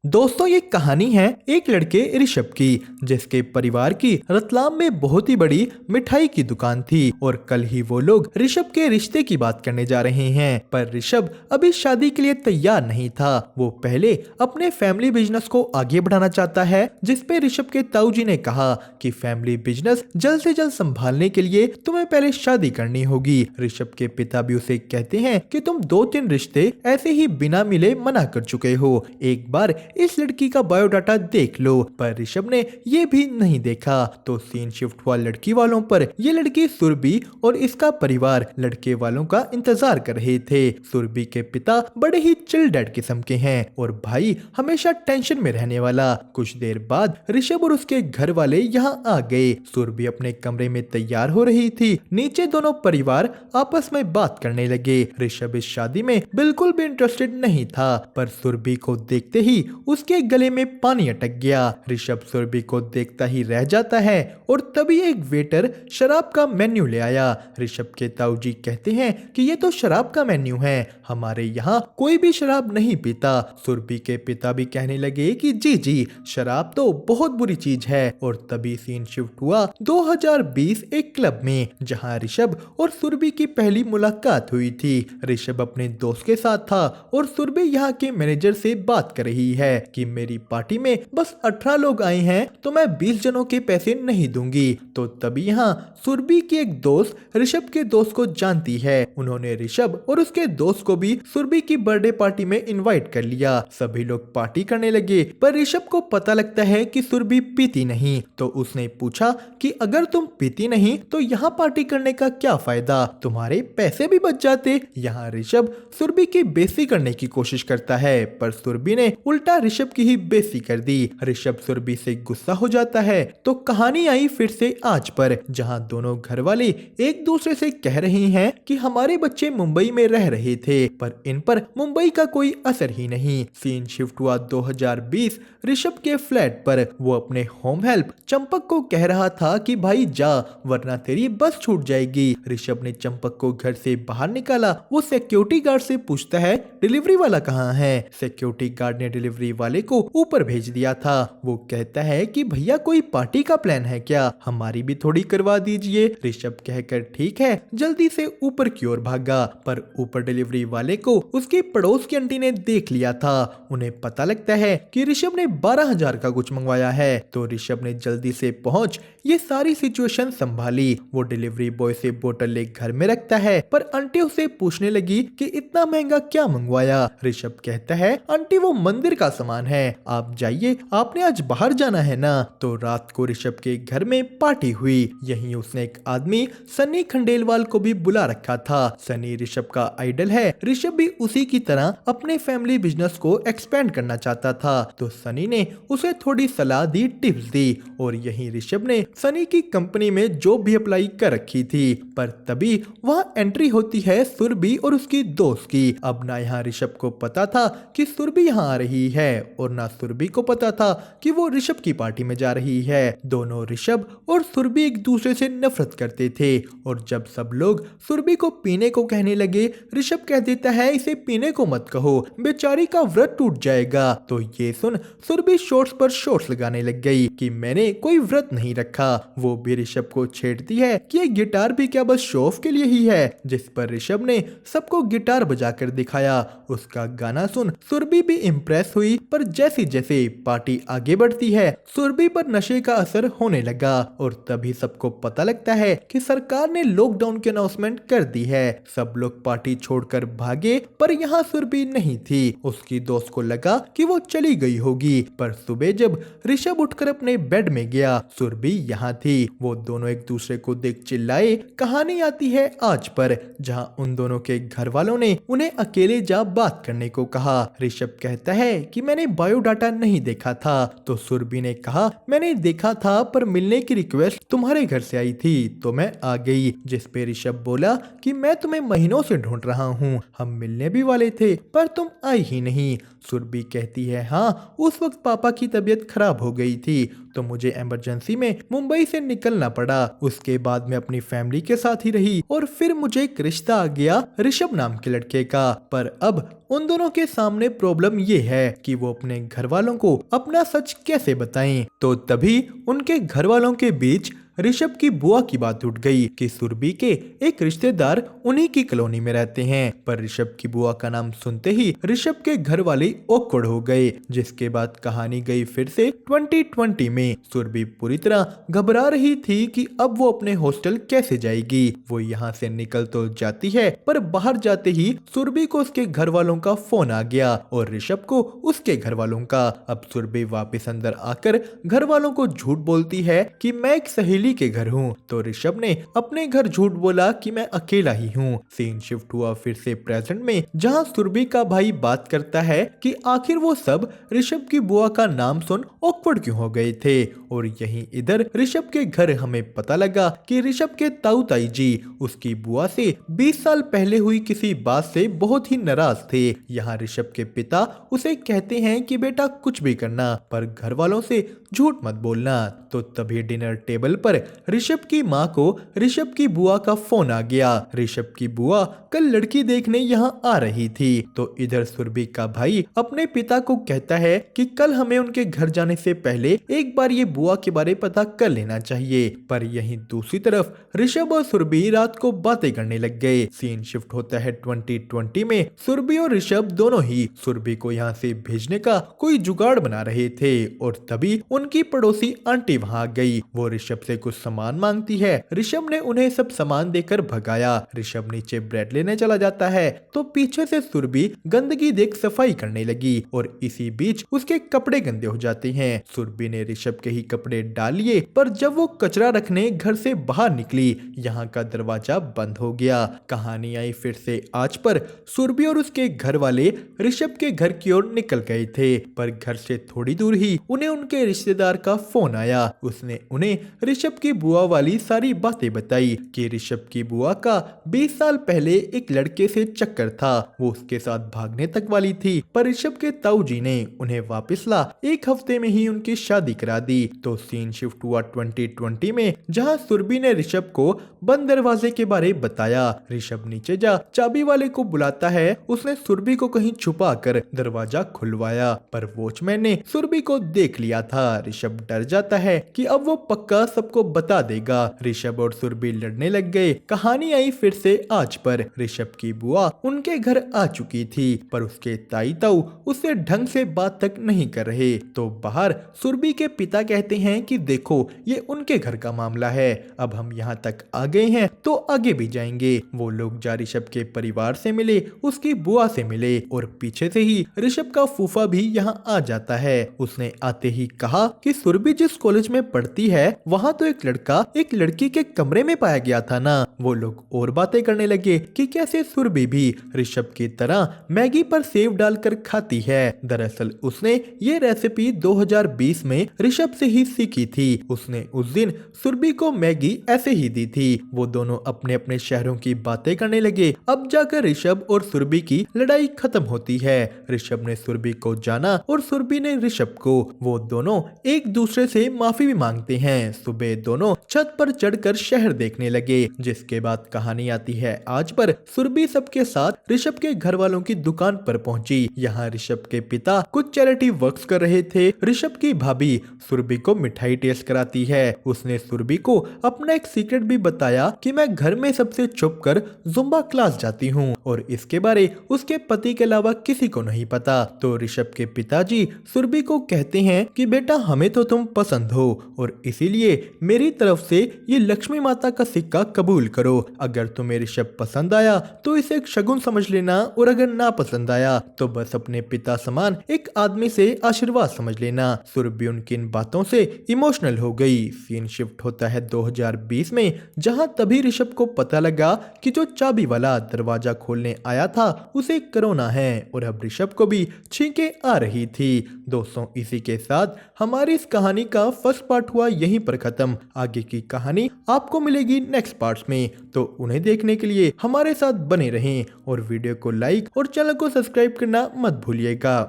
दोस्तों ये कहानी है एक लड़के ऋषभ की, जिसके परिवार की रतलाम में बहुत ही बड़ी मिठाई की दुकान थी और कल ही वो लोग ऋषभ के रिश्ते की बात करने जा रहे हैं। पर ऋषभ अभी शादी के लिए तैयार नहीं था। वो पहले अपने फैमिली बिजनेस को आगे बढ़ाना चाहता है, जिसपे ऋषभ के ताऊ जी ने कहा कि फैमिली बिजनेस जल्द से जल्द संभालने के लिए तुम्हें पहले शादी करनी होगी। ऋषभ के पिता भी उसे कहते हैं कि तुम 2-3 रिश्ते ऐसे ही बिना मिले मना कर चुके हो, एक बार इस लड़की का बायोडाटा देख लो। पर ऋषभ ने ये भी नहीं देखा तो सीन शिफ्ट हुआ लड़की वालों पर। ये लड़की सुरभि और इसका परिवार लड़के वालों का इंतजार कर रहे थे। सुरभि के पिता बड़े ही चिल डैड किस्म के हैं और भाई हमेशा टेंशन में रहने वाला। कुछ देर बाद ऋषभ और उसके घर वाले यहाँ आ गए। सुरभि अपने कमरे में तैयार हो रही थी। नीचे दोनों परिवार आपस में बात करने लगे। ऋषभ इस शादी में बिल्कुल भी इंटरेस्टेड नहीं था, पर सुरभि को देखते ही उसके गले में पानी अटक गया। ऋषभ सुरभि को देखता ही रह जाता है और तभी एक वेटर शराब का मेन्यू ले आया। ऋषभ के ताऊ जी कहते हैं कि ये तो शराब का मेन्यू है, हमारे यहाँ कोई भी शराब नहीं पीता। सुरभि के पिता भी कहने लगे कि जी जी, शराब तो बहुत बुरी चीज है। और तभी सीन शिफ्ट हुआ 2020 एक क्लब में, जहाँ ऋषभ और सुरभि की पहली मुलाकात हुई थी। ऋषभ अपने दोस्त के साथ था और सुरभि यहाँ के मैनेजर से बात कर रही है कि मेरी पार्टी में बस 18 लोग आए हैं तो मैं 20 जनों के पैसे नहीं दूंगी। तो तभी यहाँ सुरभि की एक दोस्त ऋषभ के दोस्त को जानती है। उन्होंने ऋषभ और उसके दोस्त को भी सुरभि की बर्थडे पार्टी में इनवाइट कर लिया। सभी लोग पार्टी करने लगे, पर ऋषभ को पता लगता है कि सुरभि पीती नहीं। तो उसने पूछा कि अगर तुम पीती नहीं तो यहाँ पार्टी करने का क्या फायदा, तुम्हारे पैसे भी बच जाते। यहाँ ऋषभ सुरभि की बेइज्जती करने की कोशिश करता है, पर सुरभि ने उल्टा ऋषभ की ही बेइज्जती कर दी। ऋषभ सुरभि से गुस्सा हो जाता है। तो कहानी आई फिर से आज पर, जहां दोनों घर वाले एक दूसरे से कह रहे हैं कि हमारे बच्चे मुंबई में रह रहे थे, पर इन पर मुंबई का कोई असर ही नहीं। सीन शिफ्ट हुआ 2020 ऋषभ के फ्लैट पर। वो अपने होम हेल्प चंपक को कह रहा था कि भाई जा, वरना तेरी बस छूट जाएगी। ऋषभ ने चंपक को घर से बाहर निकाला। वो सिक्योरिटी गार्ड से पूछता है डिलीवरी वाला कहाँ है। सिक्योरिटी गार्ड ने डिलीवरी वाले को ऊपर भेज दिया था। वो कहता है कि भैया कोई पार्टी का प्लान है क्या, हमारी भी थोड़ी करवा दीजिए। ऋषभ कहकर ठीक है जल्दी से ऊपर की ओर भागा, पर ऊपर डिलीवरी वाले को उसकी पड़ोस की आंटी ने देख लिया था। उन्हें पता लगता है कि ऋषभ ने 12,000 का कुछ मंगवाया है। तो ऋषभ ने जल्दी से पहुंच ये सारी सिचुएशन संभाली। वो डिलीवरी बॉय से बोतल ले घर में रखता है, पर आंटी उसे पूछने लगी कि इतना महंगा क्या मंगवाया। ऋषभ कहता है आंटी वो मंदिर का सामान है, आप जाइए, आपने आज बाहर जाना है ना। तो रात को ऋषभ के घर में पार्टी हुई। यहीं उसने एक आदमी सनी खंडेलवाल को भी बुला रखा था। सनी ऋषभ का आइडल है। ऋषभ भी उसी की तरह अपने फैमिली बिजनेस को एक्सपेंड करना चाहता था। तो सनी ने उसे थोड़ी सलाह दी, टिप्स दी, और यहीं ऋषभ ने सनी की कंपनी में जॉब भी अप्लाई कर रखी थी। पर तभी वहाँ एंट्री होती है सुरभि और उसकी दोस्त की। अब ना यहाँ ऋषभ को पता था कि सुरभि यहाँ आ रही है और ना सुरभि को पता था कि वो ऋषभ की पार्टी में जा रही है। दोनों ऋषभ और सुरभि एक दूसरे से नफरत करते थे, और जब सब लोग सुरभि को पीने को कहने लगे, ऋषभ कह देता है इसे पीने को मत कहो, बेचारी का व्रत टूट जाएगा। तो ये सुन सुरभि शॉर्ट्स पर शॉर्ट्स लगाने लग गई कि मैंने कोई व्रत नहीं रखा। वो भी ऋषभ को छेड़ती है कि ये गिटार भी क्या बस शो ऑफ के लिए ही है, जिस पर ऋषभ ने सबको गिटार बजाकर दिखाया। उसका गाना सुन सुरभि भी इम्प्रेस हुई, पर जैसे जैसे पार्टी आगे बढ़ती है सुरभि पर नशे का असर होने लगा। और तभी सबको पता लगता है कि सरकार ने लॉकडाउन की अनाउंसमेंट कर दी है। सब लोग पार्टी छोड़कर भागे, पर यहाँ सुरभि नहीं थी। उसकी दोस्त को लगा कि वो चली गई होगी, पर सुबह जब ऋषभ उठकर अपने बेड में गया सुरभि यहाँ थी। वो दोनों एक दूसरे को देख चिल्लाए। कहानी आती है आज पर, जहाँ उन दोनों के घर वालों ने उन्हें अकेले जा बात करने को कहा। ऋषभ कहता है कि मैंने बायोडाटा नहीं देखा था। तो सुरभि ने कहा मैंने देखा था, पर मिलने की रिक्वेस्ट तुम्हारे घर से आई थी तो मैं आ गई। जिस पे ऋषभ बोला कि मैं तुम्हें महीनों से ढूंढ रहा हूँ, हम मिलने भी वाले थे पर तुम आई ही नहीं। सुरभि कहती है हाँ, उस वक्त पापा की तबीयत खराब हो गई थी। तो मुझे इमरजेंसी में मुंबई से निकलना पड़ा। उसके बाद मैं अपनी फैमिली के साथ ही रही और फिर मुझे एक रिश्ता आ गया ऋषभ नाम के लड़के का। पर अब उन दोनों के सामने प्रॉब्लम ये है कि वो अपने घर वालों को अपना सच कैसे बताएं। तो तभी उनके घर वालों के बीच ऋषभ की बुआ की बात उठ गई कि सुरभि के एक रिश्तेदार उन्हीं की कॉलोनी में रहते हैं। पर ऋषभ की बुआ का नाम सुनते ही ऋषभ के घर वाले ऑकवर्ड हो गए, जिसके बाद कहानी गई फिर से 2020 में। सुरभि पूरी तरह घबरा रही थी कि अब वो अपने हॉस्टल कैसे जाएगी। वो यहाँ से निकल तो जाती है, पर बाहर जाते ही सुरभि को उसके घर वालों का फोन आ गया और ऋषभ को उसके घर वालों का। अब सुरभि वापस अंदर आकर घर वालों को झूठ बोलती है कि मैं एक सहेली के घर हूँ। तो ऋषभ ने अपने घर झूठ बोला कि मैं अकेला ही हूँ। सीन शिफ्ट हुआ फिर से प्रेजेंट में, जहाँ सुरभि का भाई बात करता है कि आखिर वो सब ऋषभ की बुआ का नाम सुन ऑकवर्ड क्यों हो गए थे। और यहीं इधर ऋषभ के घर हमें पता लगा कि ऋषभ के ताऊ ताई जी उसकी बुआ से 20 साल पहले हुई किसी बात से बहुत ही नाराज थे। यहाँ ऋषभ के पिता उसे कहते हैं कि बेटा कुछ भी करना, पर घर वालों से झूठ मत बोलना। तो तभी डिनर टेबल पर ऋषभ की माँ को ऋषभ की बुआ का फोन आ गया। ऋषभ की बुआ कल लड़की देखने यहाँ आ रही थी। तो इधर सुरभि का भाई अपने पिता को कहता है कि कल हमें उनके घर जाने से पहले एक बार ये बुआ के बारे पता कर लेना चाहिए। पर यहीं दूसरी तरफ ऋषभ और सुरभि रात को बातें करने लग गए। सीन शिफ्ट होता है 2020 में। सुरभि और ऋषभ दोनों ही सुरभि को यहाँ से भेजने का कोई जुगाड़ बना रहे थे और तभी उनकी पड़ोसी आंटी वहाँ गई। वो ऋषभ से कुछ सामान मांगती है। ऋषभ ने उन्हें सब सामान देकर भगाया। ऋषभ नीचे ब्रेड लेने चला जाता है तो पीछे से सुरभि गंदगी देख सफाई करने लगी और इसी बीच उसके कपड़े गंदे हो जाते हैं। सुरभि ने ऋषभ के ही कपड़े डाल लिए, पर जब वो कचरा रखने घर से बाहर निकली, यहाँ का दरवाजा बंद हो गया। कहानी आई फिर से आज पर। सुरभि और उसके घर वाले ऋषभ के घर की ओर निकल गए थे, पर घर से थोड़ी दूर ही उन्हें उनके रिश्तेदार का फोन आया। उसने उन्हें ऋषभ की बुआ वाली सारी बातें बताई कि ऋषभ की बुआ का 20 साल पहले एक लड़के से चक्कर था, वो उसके साथ भागने तक वाली थी, पर ऋषभ के ताऊ जी ने उन्हें वापस ला एक हफ्ते में ही उनकी शादी करा दी। तो सीन शिफ्ट हुआ 2020 में, जहां सुरभि ने ऋषभ को बंद दरवाजे के बारे बताया। ऋषभ नीचे जा चाबी वाले को बुलाता है। उसने सुरभि को कहीं छुपा कर दरवाजा खुलवाया, पर वॉचमैन ने सुरभि को देख लिया था। ऋषभ डर जाता है कि अब वो पक्का सबको बता देगा। ऋषभ और सुरभि लड़ने लग गए। कहानी आई फिर से आज पर। ऋषभ की बुआ उनके घर आ चुकी थी, पर उसके ताई ताऊ उससे ढंग से बात तक नहीं कर रहे। तो बाहर सुरभि के पिता कहते हैं कि देखो ये उनके घर का मामला है, अब हम यहाँ तक आ गए हैं तो आगे भी जाएंगे। वो लोग जा ऋषभ के परिवार से मिले, उसकी बुआ से मिले और पीछे से ही ऋषभ का फूफा भी यहाँ आ जाता है। उसने आते ही कहा कि सुरभि जिस कॉलेज में पढ़ती है वहाँ तो एक लड़का एक लड़की के कमरे में पाया गया था ना। वो लोग और बातें करने लगे कि कैसे सुरभि भी ऋषभ की तरह मैगी पर सेव डालकर खाती है। दरअसल उसने ये रेसिपी 2020 में ऋषभ से ही सीखी थी। उसने उस दिन सुरभि को मैगी ऐसे ही दी थी। वो दोनों अपने अपने शहरों की बातें करने लगे। अब जाकर ऋषभ और सुरभि की लड़ाई खत्म होती है। ऋषभ ने सुरभि को जाना और सुरभि ने ऋषभ को। वो दोनों एक दूसरे से माफी भी मांगते हैं। सुबह दोनों छत पर चढ़कर शहर देखने लगे, जिसके बाद कहानी आती है आज पर। सुरभि सबके साथ ऋषभ के घर वालों की दुकान पर पहुंची। यहाँ ऋषभ के पिता कुछ चैरिटी वर्क्स कर रहे थे। ऋषभ की भाभी सुरभि को मिठाई टेस्ट कराती है। उसने सुरभि को अपना एक सीक्रेट भी बताया कि मैं घर में सबसे छुप कर जुम्बा क्लास जाती हूँ और इसके बारे उसके पति के अलावा किसी को नहीं पता। तो ऋषभ के पिताजी सुरभि को कहते हैं कि बेटा हमें तो तुम पसंद हो और इसीलिए मेरी तरफ से ये लक्ष्मी माता का सिक्का कबूल करो। अगर तुम्हें ऋषभ पसंद आया तो इसे एक शगुन समझ लेना और अगर ना पसंद आया तो बस अपने पिता समान एक आदमी से आशीर्वाद समझ लेना। सुरभि उनकी इन बातों से इमोशनल हो गई। सीन शिफ्ट होता है 2020 में, जहां तभी ऋषभ को पता लगा कि जो चाबी वाला दरवाजा खोलने आया था उसे कोरोना है और अब ऋषभ को भी छींके आ रही थी। दोस्तों इसी के साथ हमारी इस कहानी का फर्स्ट पार्ट हुआ यहीं पर खत्म। आगे की कहानी आपको मिलेगी नेक्स्ट पार्ट्स में, तो उन्हें देखने के लिए हमारे साथ बने रहें और वीडियो को लाइक और चैनल को सब्सक्राइब करना मत भूलिएगा।